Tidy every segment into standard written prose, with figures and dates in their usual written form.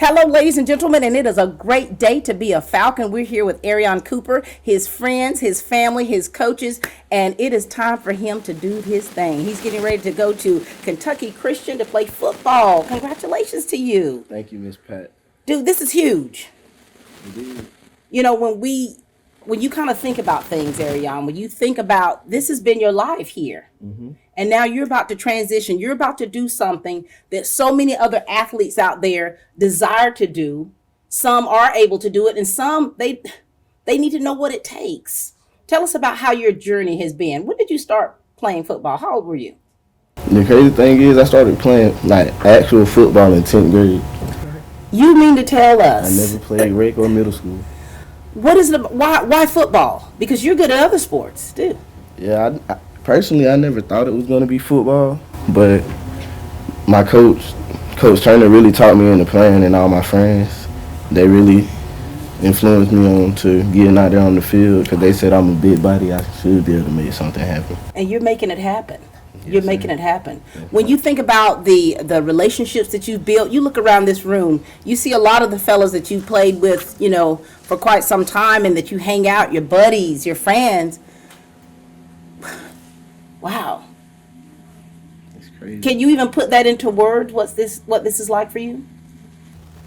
Hello, ladies and gentlemen, and it is a great day to be a Falcon. We're here with Ereyon Cooper, his friends, his family, his coaches, and it is time for him to do his thing. He's getting ready to go to Kentucky Christian to play football. Congratulations to you. Thank you, Miss Pat. Dude, this is huge. Indeed. You know, when you kind of think about things, Ereyon, when you think about this has been your life here, and now you're about to transition, you're about to do something that so many other athletes out there desire to do. Some are able to do it, and some they need to know what it takes. Tell us about how your journey has been. When did you start playing football? How old were you? The crazy thing is, I started playing like actual football in 10th grade. You mean to tell I us? never played rec or middle school. What is it? Why football? Because you're good at other sports, too. Yeah, I personally, I never thought it was going to be football, but my Coach Turner, really taught me into playing, and all my friends, they really influenced me on to getting out there on the field because they said I'm a big body, I should be able to make something happen. And you're making it happen. Yes, You're sir. making it happen. Yes, When you think about the relationships that you've built, you look around this room, you see a lot of the fellas that you played with, you know, for quite some time and that you hang out, your buddies, your friends. Wow. It's crazy. Can you even put that into words, what this is like for you?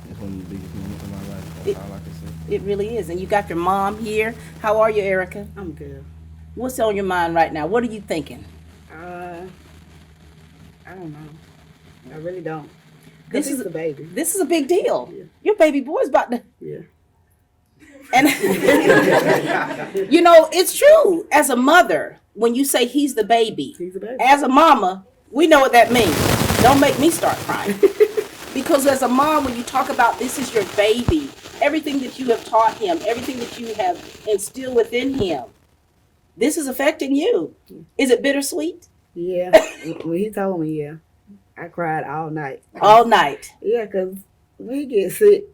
It's one of the biggest moments of my life. That's all I can say. It really is. And you got your mom here. How are you, Erica? I'm good. What's on your mind right now? What are you thinking? I don't know. I really don't. This This is is the baby. This is a big deal. Yeah. Your baby boy's about to. Yeah. And you know, it's true. As a mother, when you say he's the baby, He's the baby. as a mama, we know what that means. Don't make me start crying. Because as a mom, when you talk about this is your baby, everything that you have taught him, everything that you have instilled within him, this is affecting you. Is it bittersweet? Yeah. When he told me, yeah, I cried all night. All night. Yeah, because when he gets sick,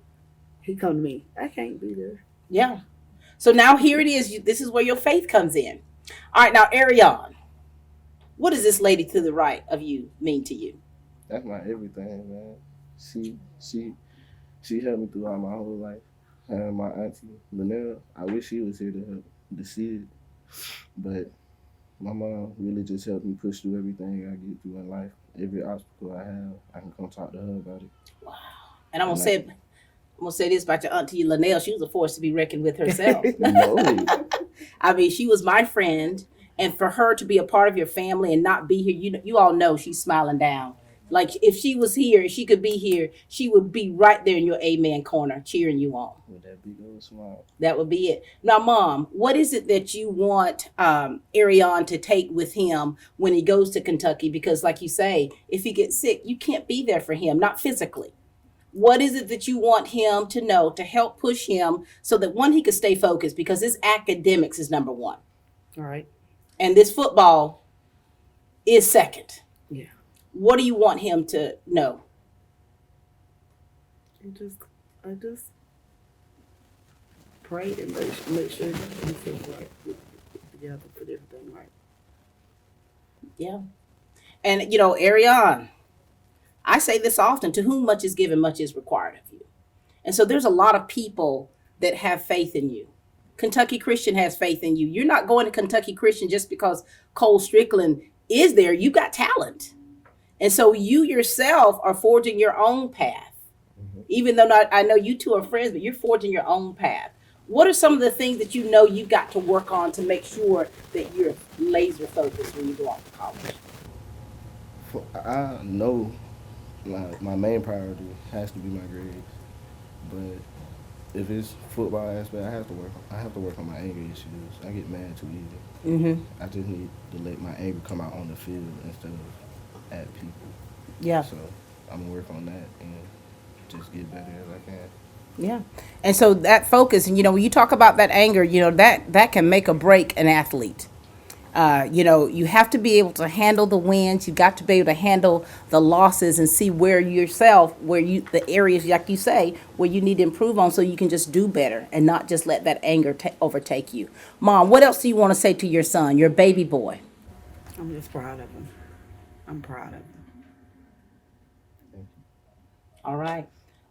he come to me. I can't be there. Yeah. So now here it is. This is where your faith comes in. All right, now, Ereyon, what does this lady to the right of you mean to you? That's my everything, man. She helped me throughout my whole life. And my auntie, Linnell, I wish she was here to help to see it. But my mom really just helped me push through everything I get through in life. Every obstacle I have, I can come talk to her about it. Wow. And I'm gonna say this about your auntie Linnell. She was a force to be reckoned with herself. No. I mean, she was my friend, and for her to be a part of your family and not be here, you all know she's smiling down. Like if she was here, if she could be here, she would be right there in your amen corner, cheering you on. With that big old smile. That would be it. Now, Mom, what is it that you want Ereyon to take with him when he goes to Kentucky? Because like you say, if he gets sick, you can't be there for him, not physically. What is it that you want him to know to help push him so that, one, he could stay focused because his academics is number one. All right. And this football is second. Yeah. What do you want him to know? I just pray and make sure everything's right. Get together, put everything right. Yeah. And, you know, Ereyon, I say this often, to whom much is given, much is required of you. And so there's a lot of people that have faith in you. Kentucky Christian has faith in you. You're not going to Kentucky Christian just because Cole Strickland is there. You got talent. And so you yourself are forging your own path. Even though I know you two are friends, but you're forging your own path. What are some of the things that you know you've got to work on to make sure that you're laser focused when you go off to college? I know my main priority has to be my grades, but if it's football aspect, I have to work on my anger issues. I get mad too easy. Mm-hmm. I just need to let my anger come out on the field instead of at people. Yeah. So I'm gonna work on that and just get better as I can. Yeah. And so that focus, and you know, when you talk about that anger, you know, that can make or break an athlete. You know, you have to be able to handle the wins. You've got to be able to handle the losses and see where the areas, like you say, where you need to improve on so you can just do better and not just let that anger overtake you. Mom, what else do you want to say to your son, your baby boy? I'm just proud of him. I'm proud of him. All right.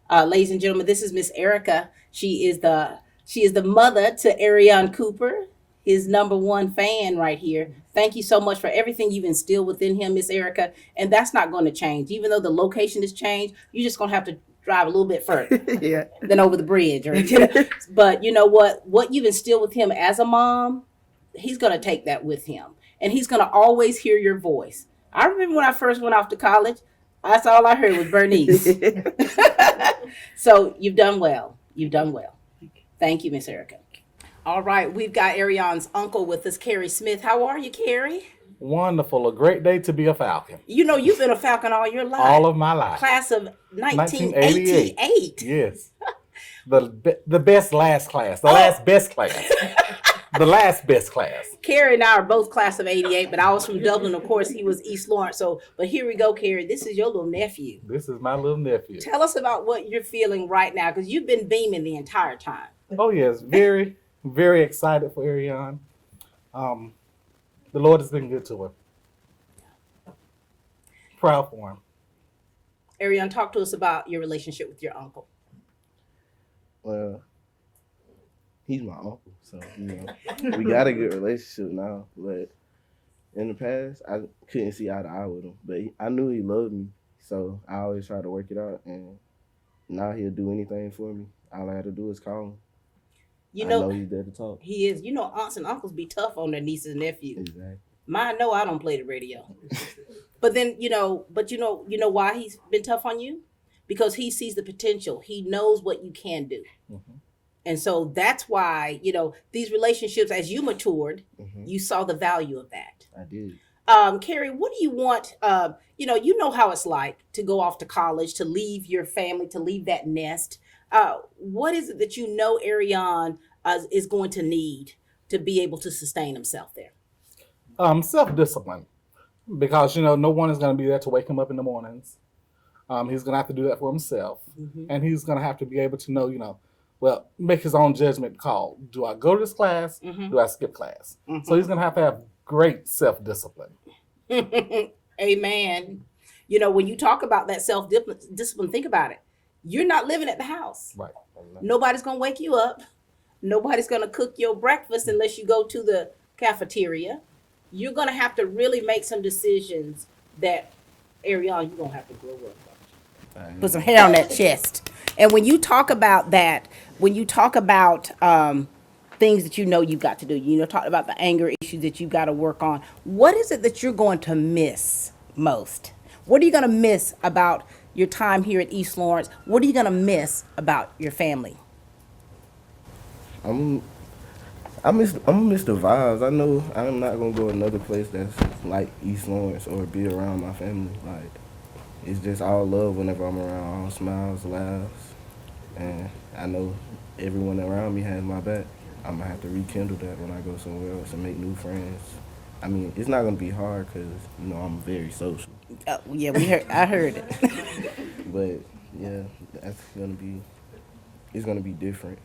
Ladies and gentlemen, this is Miss Erica. She is the mother to Ereyon Cooper, his number one fan right here. Thank you so much for everything you've instilled within him, Miss Erica. And that's not going to change. Even though the location has changed, you're just going to have to drive a little bit further Yeah. than over the bridge. But you know what? What you've instilled with him as a mom, he's going to take that with him. And he's going to always hear your voice. I remember when I first went off to college, that's all I heard was Bernice. So you've done well. You've done well. Thank you, Miss Erica. All right, we've got Ereyon's uncle with us, Carrie Smith. How are you, Carrie? Wonderful. A great day to be a Falcon. You know, you've been a Falcon all your life. All of my life. Class of 1988. Yes. The best last class. The last best class. The last best class. Carrie and I are both class of 88, but I was from Dublin. Of course, he was East Lawrence. But here we go, Carrie. This is your little nephew. This is my little nephew. Tell us about what you're feeling right now, because you've been beaming the entire time. Oh, yes. Very, very excited for Ereyon. The Lord has been good to him. Proud for him. Ereyon, talk to us about your relationship with your uncle. Well, he's my uncle, so we got a good relationship now. But in the past, I couldn't see eye to eye with him. But I knew he loved me, so I always tried to work it out. And now he'll do anything for me. All I had to do is call him. I know he's there to talk. He is. You know, aunts and uncles be tough on their nieces and nephews. Exactly. Mine know I don't play the radio. But then, you know why he's been tough on you? Because he sees the potential. He knows what you can do. Mm-hmm. And so that's why, these relationships, as you matured, you saw the value of that. I did. Carrie, what do you want? You know how it's like to go off to college, to leave your family, to leave that nest. What is it that you know Ereyon is going to need to be able to sustain himself there? Self-discipline. Because, no one is going to be there to wake him up in the mornings. He's going to have to do that for himself. Mm-hmm. And he's going to have to be able to know, make his own judgment call. Do I go to this class? Mm-hmm. Do I skip class? Mm-hmm. So he's going to have great self-discipline. Amen. When you talk about that self-discipline, think about it. You're not living at the house. Right. Nobody's going to wake you up. Nobody's going to cook your breakfast unless you go to the cafeteria. You're going to have to really make some decisions that, Ereyon, you're going to have to grow up. Put some hair on that chest. And when you talk about that, when you talk about things that you've got to do, talk about the anger issues that you've got to work on, what is it that you're going to miss most? What are you going to miss about your time here at East Lawrence? What are you going to miss about your family? I'm gonna miss the vibes. I know I'm not gonna go another place that's like East Lawrence or be around my family. Like, it's just all love whenever I'm around, all smiles, laughs, and I know everyone around me has my back. I'm gonna have to rekindle that when I go somewhere else and make new friends. I mean, it's not gonna be hard because I'm very social. Yeah, I heard it. But yeah, it's gonna be different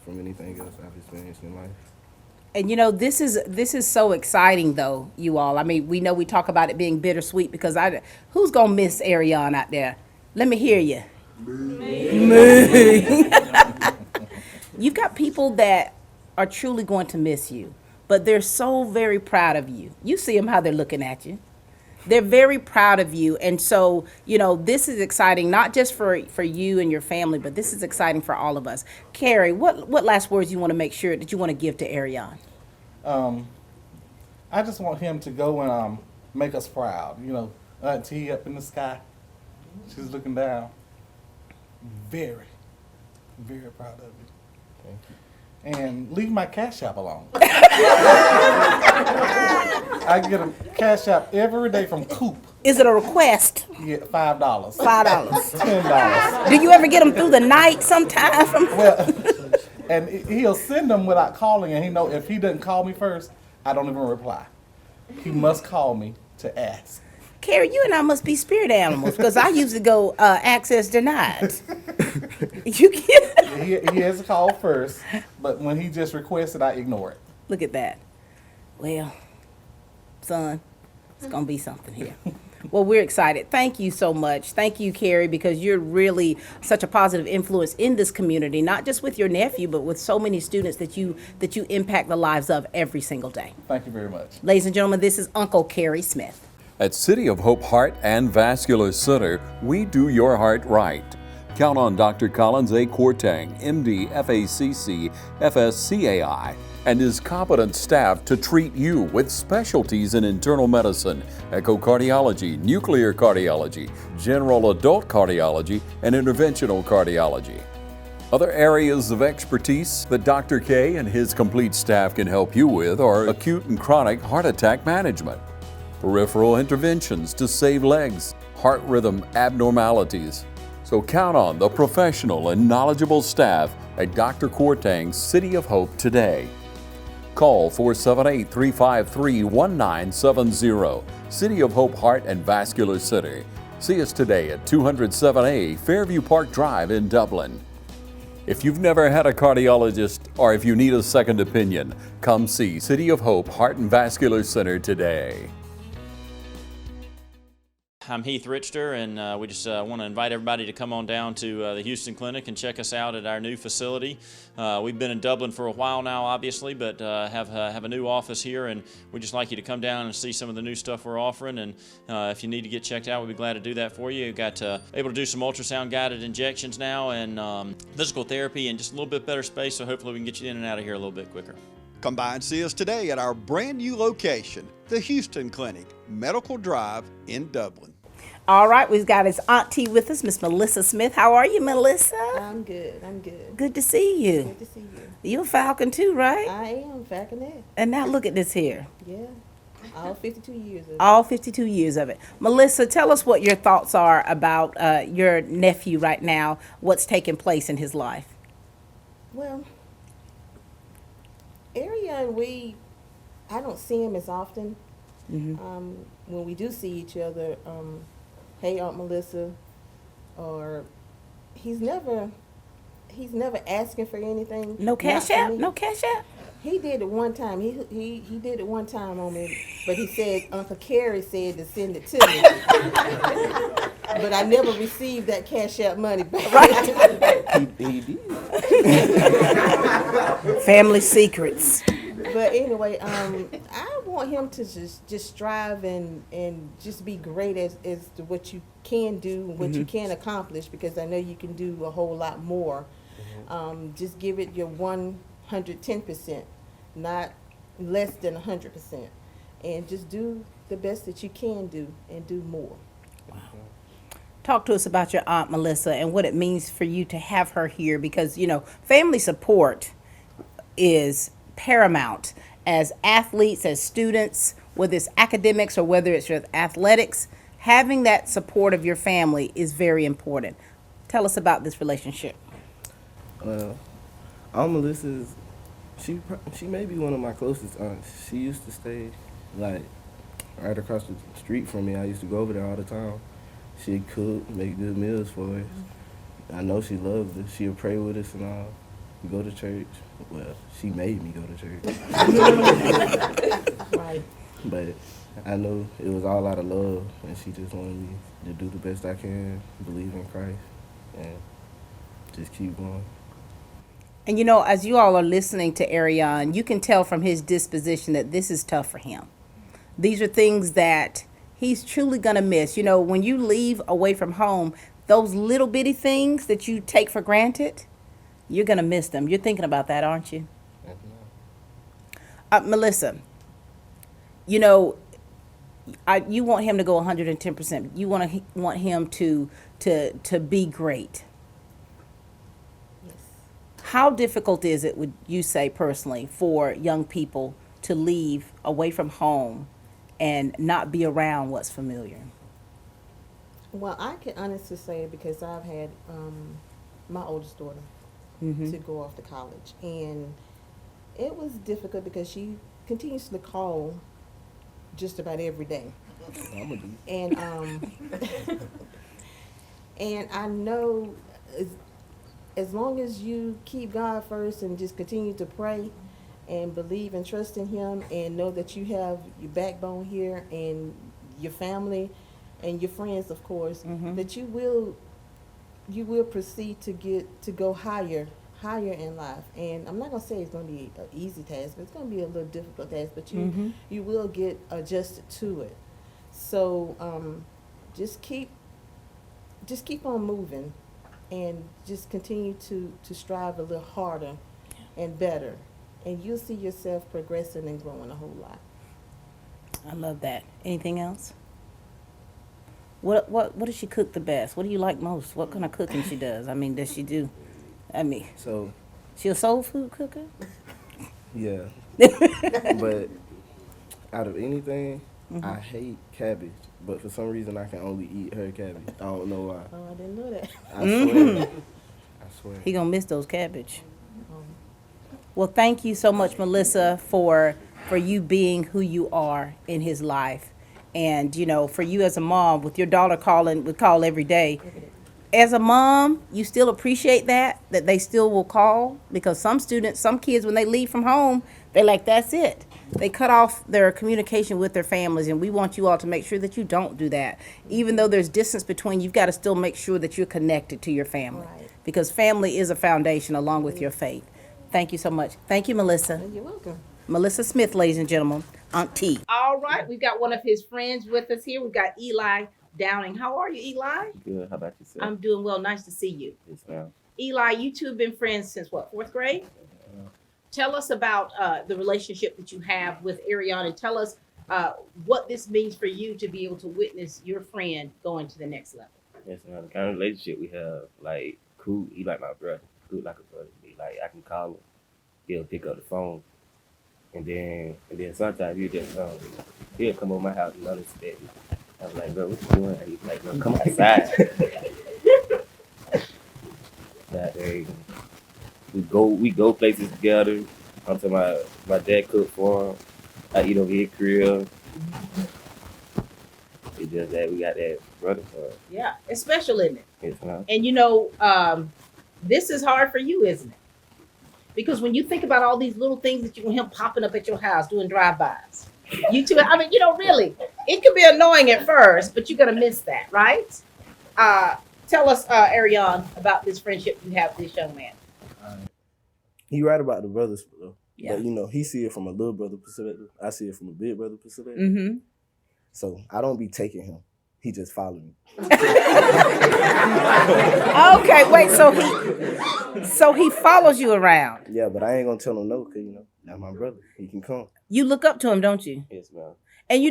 from anything else I've experienced in life. And this is so exciting though, you all. I mean, we know we talk about it being bittersweet because who's gonna miss Ereyon out there? Let me hear you. Me. You've got people that are truly going to miss you, but they're so very proud of you. You see them how they're looking at you. They're very proud of you. And so, this is exciting, not just for you and your family, but this is exciting for all of us. Carrie, what last words you want to make sure that you want to give to Ereyon? I just want him to go and make us proud. Auntie up in the sky, she's looking down. Very, very proud of you. Thank you. And leave my Cash App alone. I get a Cash App every day from Coop. Is it a request? Yeah, $5. $5. $10. Do you ever get them through the night sometime? Well, and he'll send them without calling, and he know if he doesn't call me first, I don't even reply. He must call me to ask. Carrie, you and I must be spirit animals because I usually go access denied. You get He has to call first, but when he just requested, I ignore it. Look at that. Well, son, it's gonna be something here. Well, we're excited. Thank you so much. Thank you, Carrie, because you're really such a positive influence in this community, not just with your nephew, but with so many students that you impact the lives of every single day. Thank you very much. Ladies and gentlemen, this is Uncle Carrie Smith. At City of Hope Heart and Vascular Center, we do your heart right. Count on Dr. Collins A. Courtang, MD, FACC, FSCAI, and his competent staff to treat you with specialties in internal medicine, echocardiology, nuclear cardiology, general adult cardiology, and interventional cardiology. Other areas of expertise that Dr. K and his complete staff can help you with are acute and chronic heart attack management, peripheral interventions to save legs, heart rhythm abnormalities. So count on the professional and knowledgeable staff at Dr. Courtang's City of Hope today. Call 478-353-1970, City of Hope Heart and Vascular Center. See us today at 207A Fairview Park Drive in Dublin. If you've never had a cardiologist or if you need a second opinion, come see City of Hope Heart and Vascular Center today. I'm Heath Richter, and we just want to invite everybody to come on down to the Houston Clinic and check us out at our new facility. We've been in Dublin for a while now, obviously, but have a new office here, and we'd just like you to come down and see some of the new stuff we're offering. And if you need to get checked out, we'd be glad to do that for you. We've got able to do some ultrasound-guided injections now and physical therapy and just a little bit better space, so hopefully we can get you in and out of here a little bit quicker. Come by and see us today at our brand new location, the Houston Clinic, Medical Drive in Dublin. All right, we've got his auntie with us, Miss Melissa Smith. How are you, Melissa? I'm good. I'm good. Good to see you. Good to see you. You're a Falcon too, right? I am Falconet. And now look at this here. Yeah. All 52 years of it. All 52 years of it. Melissa, tell us what your thoughts are about your nephew right now, what's taking place in his life. Well, Ereyon, I don't see him as often. Mm-hmm. When we do see each other, hey Aunt Melissa, or he's never asking for anything. No cash Not for out? me. No cash out? He did it one time. He did it one time on me, but he said Uncle Carrie said to send it to me. But I never received that cash out money back. He did. Family secrets. But anyway, I want him to just strive and just be great as to what you can do, what you can accomplish, because I know you can do a whole lot more. Just give it your 110%, not less than 100%, and just do the best that you can do and do more. Talk to us about your Aunt Melissa and what it means for you to have her here, because, family support is paramount as athletes, as students, whether it's academics or whether it's your athletics. Having that support of your family is very important. Tell us about this relationship. Aunt Melissa's, she may be one of my closest aunts. She used to stay like right across the street from me. I used to go over there all the time. She'd cook, make good meals for us. I know she loved us. She'd pray with us and all. We go to church. Well, she made me go to church. Right. But I know it was all out of love, and she just wanted me to do the best I can, believe in Christ, and just keep going. And as you all are listening to Ereyon, you can tell from his disposition that this is tough for him. These are things that he's truly going to miss. When you leave away from home, those little bitty things that you take for granted, you're going to miss them. You're thinking about that, aren't you? Melissa, you want him to go 110%. You want him to be great. Yes. How difficult is it, would you say personally, for young people to leave away from home and not be around what's familiar? Well, I can honestly say, because I've had my oldest daughter to go off to college, and it was difficult because she continues to call just about every day. And and I know as long as you keep God first and just continue to pray and believe and trust in Him and know that you have your backbone here and your family, and your friends, of course, Mm-hmm. that you will proceed to go higher in life. And I'm not gonna say it's gonna be an easy task, but it's gonna be a little difficult task. But Mm-hmm. you will get adjusted to it. So just keep on moving, and just continue to strive a little harder and better, and you'll see yourself progressing and growing a whole lot. I love that. Anything else? What does she cook the best? What do you like most? What kind of cooking she does? I mean, does she do? I mean, So she a soul food cooker? yeah, but out of anything, I hate cabbage. But for some reason, I can only eat her cabbage. I don't know why. Oh, I didn't know that. I swear. I swear. He gonna miss those cabbage. Well, thank you so much, Melissa, for you being who you are in his life, and for you as a mom with your daughter would call every day. As a mom, you still appreciate that they still will call, because some kids, when they leave from home, they're like, that's it. They cut off their communication with their families, and we want you all to make sure that you don't do that. Even though there's distance between, you've got to still make sure that you're connected to your family, Right. because family is a foundation along with your faith. Thank you so much. Thank you, Melissa. You're welcome. Melissa Smith, ladies and gentlemen, Aunt T. All right, we've got one of his friends with us here. We've got Eli Downing. How are you, Eli? Good. How about yourself? I'm doing well. Nice to see you. Yes, ma'am. Eli, you two have been friends since what, 4th grade? Tell us about the relationship that you have with Ereyon, and tell us what this means for you to be able to witness your friend going to the next level. Yes, ma'am. The kind of relationship we have, like, cool. He like my brother. Cool like a brother. Like, I can call him. He'll pick up the phone. And then sometimes he'll come over my house and unexpected. I was like, bro, what you doing? He's like, no, come outside. That day, we go places together. Until my dad cook for him. I eat over his crib. It's just that we got that brother for us. Yeah, it's special, isn't it? Yes, ma'am. And this is hard for you, isn't it? Because when you think about all these little things that you want him popping up at your house, doing drive-bys, you two, I mean, really, it can be annoying at first, but you're going to miss that, right? Tell us, Ereyon, about this friendship you have with this young man. He right about the brothers, though. Yeah. But he see it from a little brother perspective. I see it from a big brother perspective. Mm-hmm. So I don't be taking him. He just follow me. Okay, wait, so he follows you around. Yeah, but I ain't gonna tell him no, cause that's my brother. He can come. You look up to him, don't you? Yes, ma'am. And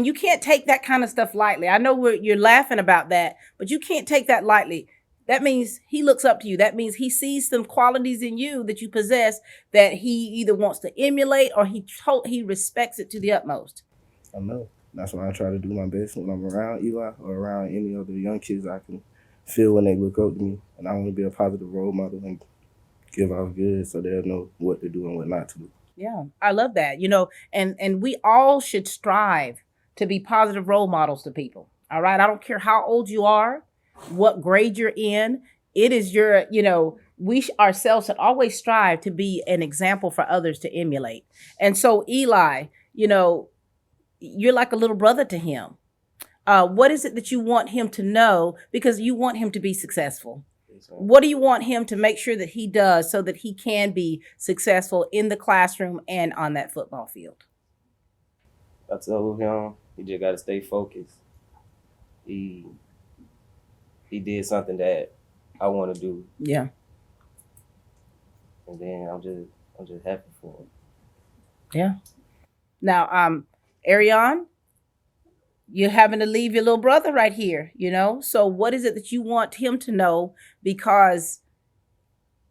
you can't take that kind of stuff lightly. I know you're laughing about that, but you can't take that lightly. That means he looks up to you. That means he sees some qualities in you that you possess that he either wants to emulate or he respects it to the utmost. I know. That's why I try to do my best when I'm around Eli or around any other young kids I can feel when they look up to me. And I want to be a positive role model and give off good so they'll know what to do and what not to do. Yeah, I love that. And we all should strive to be positive role models to people. All right. I don't care how old you are, what grade you're in. It is we ourselves should always strive to be an example for others to emulate. And so Eli, you're like a little brother to him. What is it that you want him to know? Because you want him to be successful. Yes, ma'am. What do you want him to make sure that he does so that he can be successful in the classroom and on that football field? I told him he just got to stay focused. He did something that I want to do, Yeah. and then I'm just happy for him. Yeah. Now, Ereyon, you're having to leave your little brother right here, So what is it that you want him to know? Because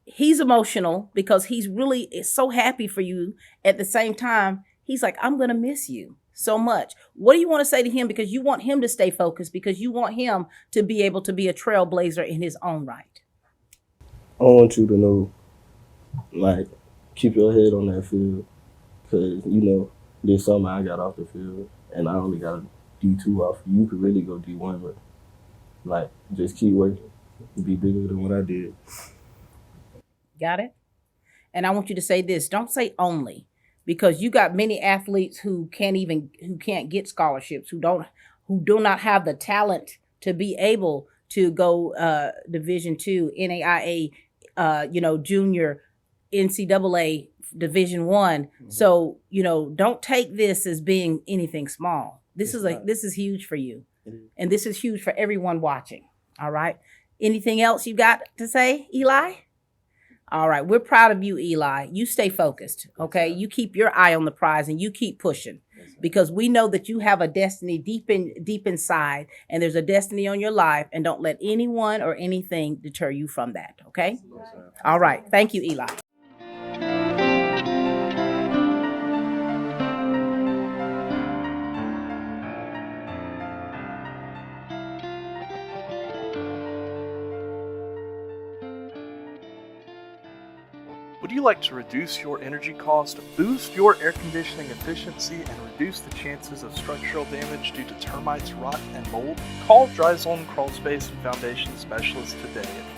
he's emotional, because he's really so happy for you. At the same time, he's like, I'm going to miss you so much. What do you want to say to him? Because you want him to stay focused, because you want him to be able to be a trailblazer in his own right. I want you to know, like, keep your head on that field. Because, this summer I got off the field and I only got a D2 off. You could really go D1, but, like, just keep working. Be bigger than what I did. Got it? And I want you to say this. Don't say only, because you got many athletes who can't get scholarships, who don't who do not have the talent to be able to go Division II, NAIA, junior, NCAA Division One. So don't take this as being anything small. This is huge for you, and this is huge for everyone watching. All right. Anything else you got to say, Eli? All right. We're proud of you, Eli. You stay focused. Okay. You keep your eye on the prize and you keep pushing, because we know that you have a destiny deep inside, and there's a destiny on your life, and don't let anyone or anything deter you from that. Okay. All right. Thank you, Eli. Would you like to reduce your energy cost, boost your air conditioning efficiency, and reduce the chances of structural damage due to termites, rot, and mold? Call Dry Zone Crawl Space and Foundation Specialist today at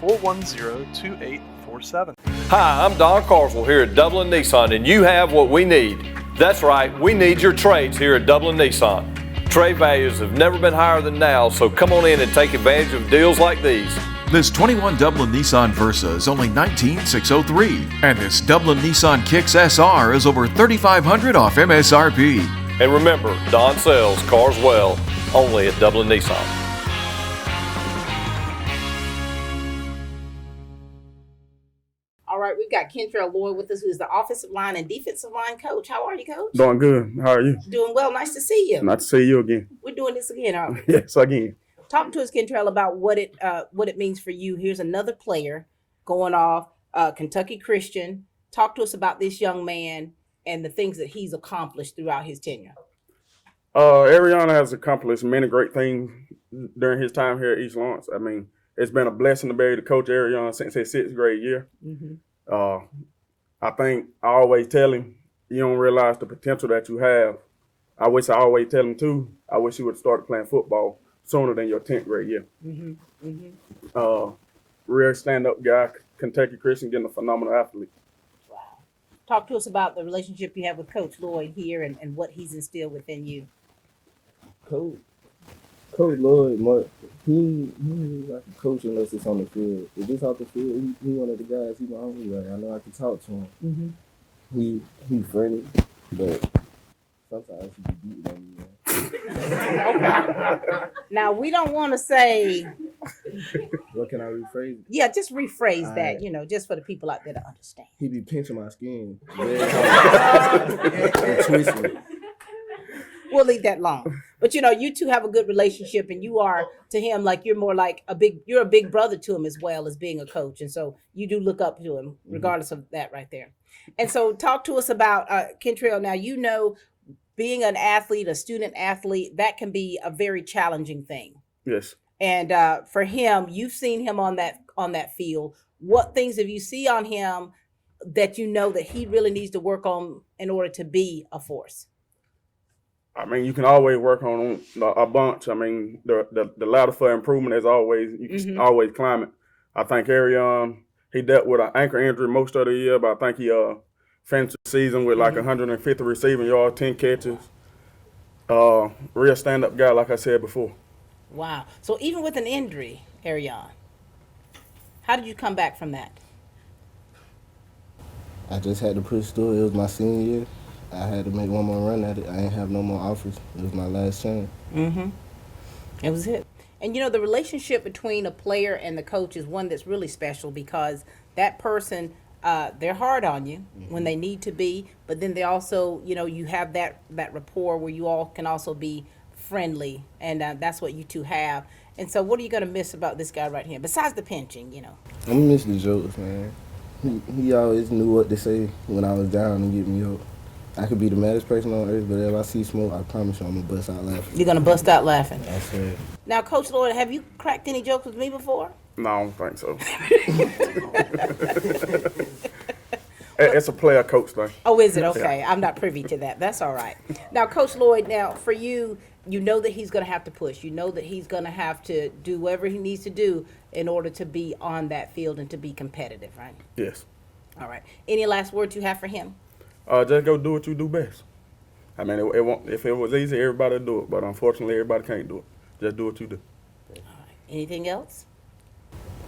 478-410-2847. Hi, I'm Don Carswell here at Dublin Nissan, and you have what we need. That's right, we need your trades here at Dublin Nissan. Trade values have never been higher than now, so come on in and take advantage of deals like these. This 21 Dublin Nissan Versa is only $19,603, and this Dublin Nissan Kicks SR is over $3,500 off MSRP. And remember, Don sells cars well, only at Dublin Nissan. All right, we've got Kentrell Lloyd with us, who is the offensive line and defensive line coach. How are you, Coach? Doing good. How are you? Doing well. Nice to see you. Nice to see you again. We're doing this again, aren't we? Yes, again. Talk to us, Kentrell, about what it means for you. Here's another player going off, Kentucky Christian. Talk to us about this young man and the things that he's accomplished throughout his tenure. Ereyon has accomplished many great things during his time here at East Lawrence. I mean, it's been a blessing to be able to coach Ereyon since his 6th grade year. Mm-hmm. I think I always tell him, you don't realize the potential that you have. I always tell him, too, I wish you would have started playing football sooner than your 10th grade year. Mm-hmm. Mm-hmm. Real stand-up guy, Kentucky Christian, getting a phenomenal athlete. Wow. Talk to us about the relationship you have with Coach Lloyd here and what he's instilled within you. Coach Lloyd, he like a coach unless it's on the field. If it's off the field, he one of the guys. He my homie. Like, I know I can talk to him. Mm-hmm. He friendly, but sometimes he be beating on me. Now, we don't want to say. What can I rephrase? Yeah, just rephrase that, just for the people out there to understand. He be pinching my skin. And twisting. We'll leave that alone. But you two have a good relationship, and you are to him like you're more like you're a big brother to him, as well as being a coach. And so you do look up to him regardless of that right there. And so talk to us about Kentrell. Now, being an athlete, a student athlete, that can be a very challenging thing. Yes. And for him, you've seen him on that field. What things have you seen on him that that he really needs to work on in order to be a force? I mean, you can always work on a bunch. I mean, the ladder for improvement is always, you can always climb it. I think Ereyon, he dealt with an ankle injury most of the year, but I think he finished the season with like 150 receiving yards, 10 catches. Real stand-up guy, like I said before. Wow. So even with an injury, Ereyon, how did you come back from that? I just had to push through. It was my senior year. I had to make one more run at it. I ain't have no more offers. It was my last chance. Mm-hmm. It was it. And the relationship between a player and the coach is one that's really special, because that person, they're hard on you when they need to be, but then they also, you have that rapport where you all can also be friendly, and that's what you two have. And so what are you going to miss about this guy right here, besides the pinching, I'm going to miss the jokes, man. He always knew what to say when I was down and get me up. I could be the maddest person on earth, but if I see smoke, I promise you I'm going to bust out laughing. You're going to bust out laughing? I swear. Now, Coach Lloyd, have you cracked any jokes with me before? No, I don't think so. It's a player coach thing. Oh, is it? Okay. Yeah. I'm not privy to that. That's all right. Now, Coach Lloyd, for you, that he's going to have to push. That he's going to have to do whatever he needs to do in order to be on that field and to be competitive, right? Yes. All right. Any last words you have for him? Just go do what you do best. I mean, it won't, if it was easy, everybody would do it. But unfortunately, everybody can't do it. Just do what you do. Anything else?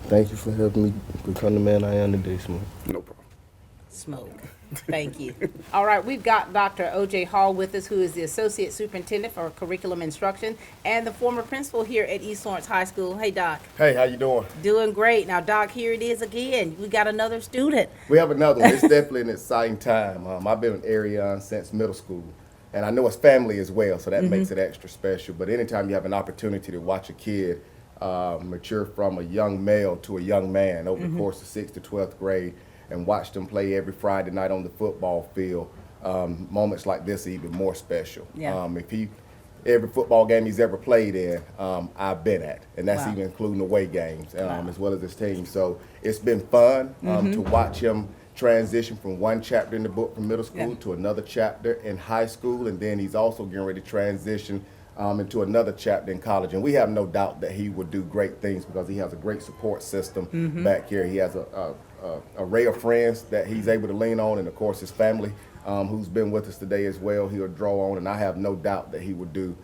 Thank you for helping me become the man I am today, Smoke. No problem. Smoke. Thank you. All right, we've got Dr. O.J. Hall with us, who is the Associate Superintendent for Curriculum Instruction and the former principal here at East Lawrence High School. Hey, Doc. Hey, how you doing? Doing great. Now, Doc, here it is again. We got another student. We have another one. It's definitely an exciting time. I've been with Ereyon since middle school, and I know it's family as well, so that makes it extra special. But anytime you have an opportunity to watch a kid mature from a young male to a young man over the course of 6th to 12th grade, and watch them play every Friday night on the football field, moments like this are even more special. Yeah. Every football game he's ever played in, I've been at, and that's Wow. even including away games, as well as his team. So it's been fun to watch him transition from one chapter in the book from middle school to another chapter in high school, and then he's also getting ready to transition into another chapter in college. And we have no doubt that he will do great things because he has a great support system back here. He has a array of friends that he's able to lean on, and of course his family, who's been with us today as well, he'll draw on, and I have no doubt that he will do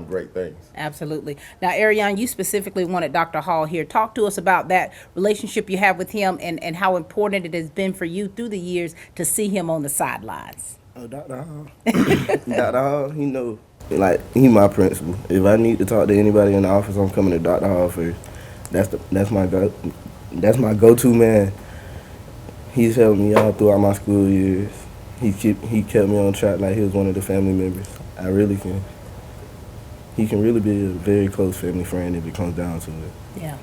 great things. Absolutely. Now, Ereyon, you specifically wanted Dr. Hall here. Talk to us about that relationship you have with him and how important it has been for you through the years to see him on the sidelines. Oh, Dr. Hall. Dr. Hall, he know, like, he my principal. If I need to talk to anybody in the office, I'm coming to Dr. Hall first. That's my go-to man. He's helped me all throughout my school years. He kept me on track like he was one of the family members. He can really be a very close family friend if it comes down to it. Yeah.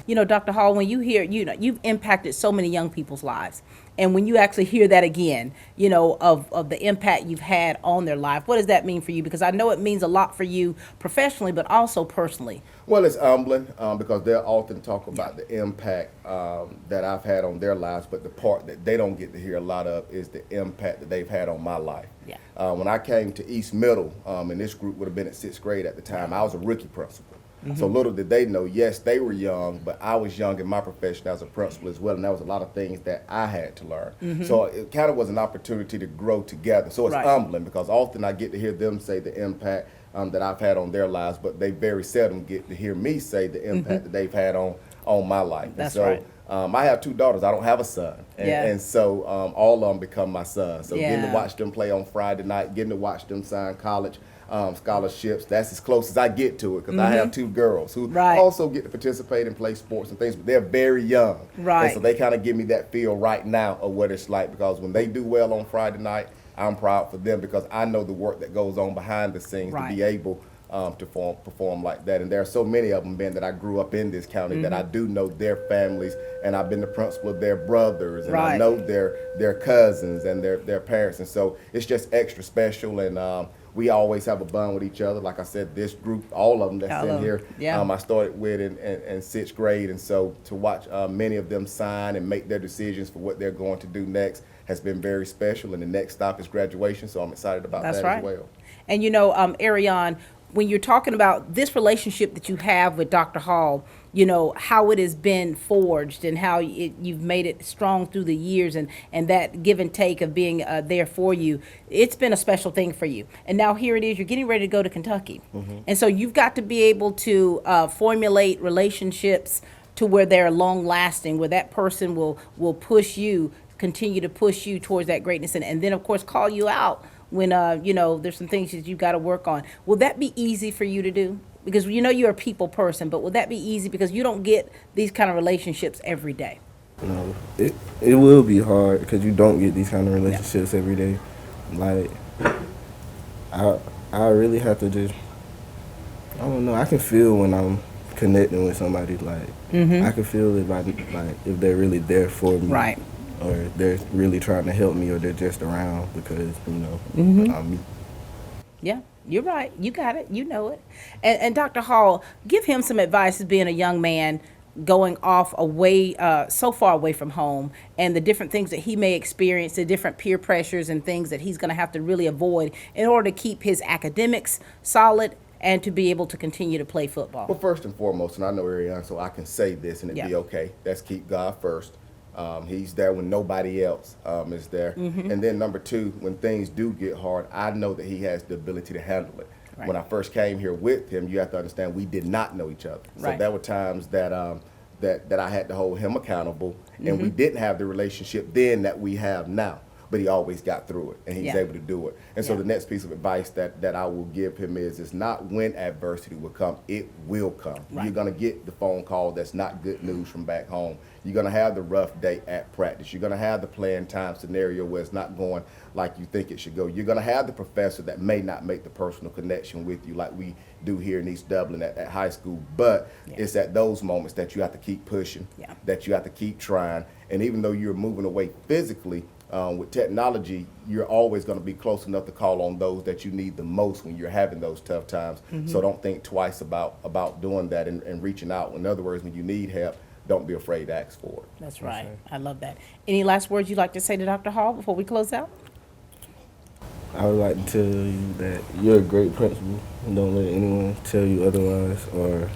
You know, Dr. Hall, when you hear, you've impacted so many young people's lives. And when you actually hear that again, of the impact you've had on their life, what does that mean for you? Because I know it means a lot for you professionally, but also personally. Well, it's humbling because they'll often talk about the impact that I've had on their lives, but the part that they don't get to hear a lot of is the impact that they've had on my life. Yeah. When I came to East Middle, and this group would have been at 6th grade at the time, I was a rookie principal. So little did they know, yes, they were young, but I was young in my profession as a principal as well, and there was a lot of things that I had to learn. So it kind of was an opportunity to grow together. So it's humbling because often I get to hear them say the impact that I've had on their lives, but they very seldom get to hear me say the impact that they've had on my life. That's and so, right. I have 2 daughters. I don't have a son. And so all of them become my sons. So getting to Yeah. watch them play on Friday night, getting to watch them sign college scholarships, that's as close as I get to it because I have 2 girls who also get to participate and play sports and things, but they're very young. Right. And so they kind of give me that feel right now of what it's like because when they do well on Friday night, I'm proud for them because I know the work that goes on behind the scenes to be able to perform like that. And there are so many of them, Ben, that I grew up in this county that I do know their families, and I've been the principal of their brothers, and I know their cousins and their parents. And so it's just extra special, and we always have a bond with each other. Like I said, this group, all of them that's in here, I started with in 6th grade. And so to watch many of them sign and make their decisions for what they're going to do next has been very special. And the next stop is graduation, so I'm excited about that as well. And Ereyon, when you're talking about this relationship that you have with Dr. Hall, how it has been forged and how you've made it strong through the years and that give and take of being there for you, it's been a special thing for you. And now here it is, you're getting ready to go to Kentucky. And so you've got to be able to formulate relationships to where they're long lasting, where that person will continue to push you towards that greatness and then of course call you out when there's some things that you've got to work on. Will that be easy for you to do? Because you're a people person, but will that be easy because you don't get these kind of relationships every day? No, it will be hard because you don't get these kind of relationships every day. Like, I really have to just, I don't know, I can feel when I'm connecting with somebody, like, I can feel if they're really there for me. Right. Or they're really trying to help me, or they're just around because, I'm me. Yeah, you're right. You got it. You know it. And Dr. Hall, give him some advice as being a young man going off so far away from home and the different things that he may experience, the different peer pressures and things that he's going to have to really avoid in order to keep his academics solid and to be able to continue to play football. Well, first and foremost, and I know Ereyon, so I can say this and it'd be okay, let's keep God first. He's there when nobody else is there. And then number two, when things do get hard, I know that he has the ability to handle it. Right. When I first came here with him, you have to understand we did not know each other. So Right. there were times that that I had to hold him accountable, and we didn't have the relationship then that we have now. But he always got through it, and he's Yeah. able to do it. And so Yeah. the next piece of advice that I will give him is, it's not when adversity will come, it will come. Right. You're going to get the phone call that's not good news from back home. You're going to have the rough day at practice. You're going to have the playing time scenario where it's not going like you think it should go. You're going to have the professor that may not make the personal connection with you like we do here in East Dublin at high school. But it's at those moments that you have to keep pushing, Yeah. that you have to keep trying. And even though you're moving away physically, with technology, you're always going to be close enough to call on those that you need the most when you're having those tough times. So don't think twice about doing that and reaching out. In other words, when you need help, don't be afraid to ask for it. That's right. I love that. Any last words you'd like to say to Dr. Hall before we close out? I would like to tell you that you're a great principal, and don't let anyone tell you otherwise, or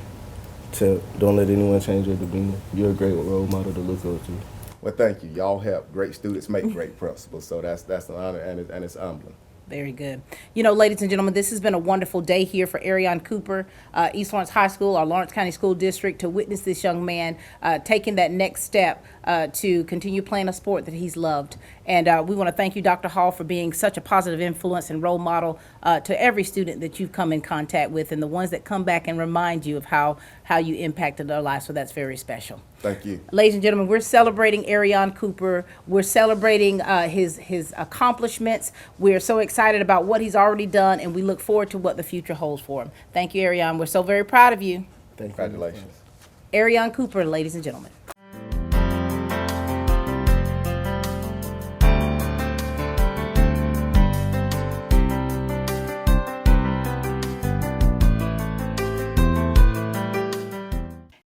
don't let anyone change your demeanor. You're a great role model to look up to. Well, thank you. Y'all help. Great students make great principals. So that's an honor, and it's humbling. Very good. You know, ladies and gentlemen, this has been a wonderful day here for Ereyon Cooper, East Lawrence High School, our Lawrence County School District, to witness this young man taking that next step to continue playing a sport that he's loved. And we want to thank you, Dr. Hall, for being such a positive influence and role model to every student that you've come in contact with, and the ones that come back and remind you of how you impacted their lives. So that's very special. Thank you. Ladies and gentlemen, we're celebrating Ereyon Cooper. We're celebrating his accomplishments. We're so excited about what he's already done, and we look forward to what the future holds for him. Thank you, Ereyon. We're so very proud of you. Congratulations. Ereyon Cooper, ladies and gentlemen.